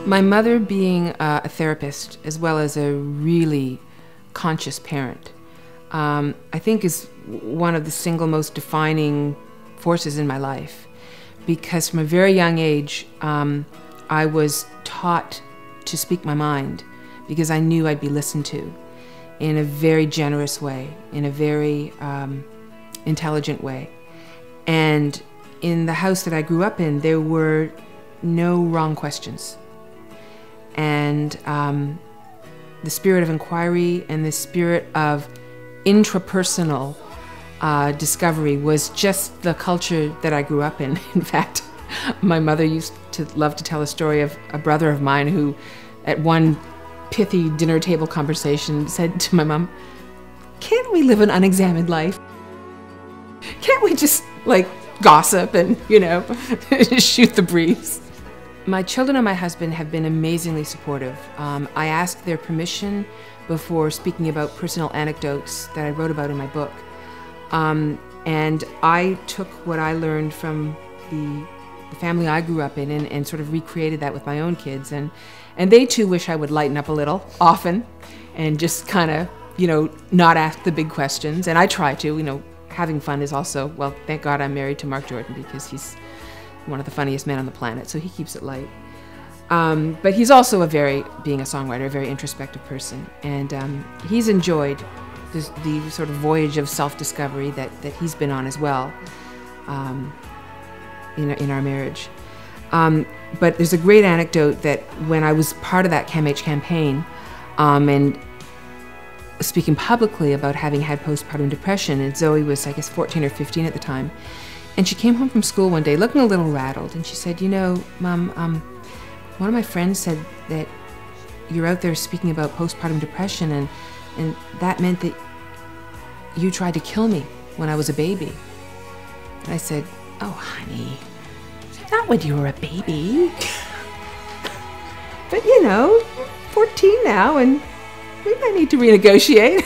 My mother being a therapist as well as a really conscious parent, I think is one of the single most defining forces in my life, because from a very young age I was taught to speak my mind because I knew I'd be listened to in a very generous way, in a very intelligent way. And in the house that I grew up in, there were no wrong questions. And the spirit of inquiry and the spirit of intrapersonal discovery was just the culture that I grew up in. In fact, my mother used to love to tell a story of a brother of mine who, at one pithy dinner table conversation, said to my mom, "Can't we live an unexamined life? Can't we just, like, gossip and, you know, shoot the breeze?" My children and my husband have been amazingly supportive. I asked their permission before speaking about personal anecdotes that I wrote about in my book. And I took what I learned from the family I grew up in and sort of recreated that with my own kids. And they too wish I would lighten up a little often and just kind of, you know, not ask the big questions. And I try to, you know, having fun is also, well, thank God I'm married to Mark Jordan, because he's one of the funniest men on the planet, so he keeps it light. But he's also being a songwriter, a very introspective person. And he's enjoyed the sort of voyage of self-discovery that he's been on as well in our marriage. But there's a great anecdote that when I was part of that CAMH campaign and speaking publicly about having had postpartum depression, and Zoe was, I guess, 14 or 15 at the time, and she came home from school one day looking a little rattled, and she said, "You know, Mom, one of my friends said that you're out there speaking about postpartum depression, and that meant that you tried to kill me when I was a baby." And I said, "Oh, honey, not when you were a baby." But, you know, 14 now, and we might need to renegotiate.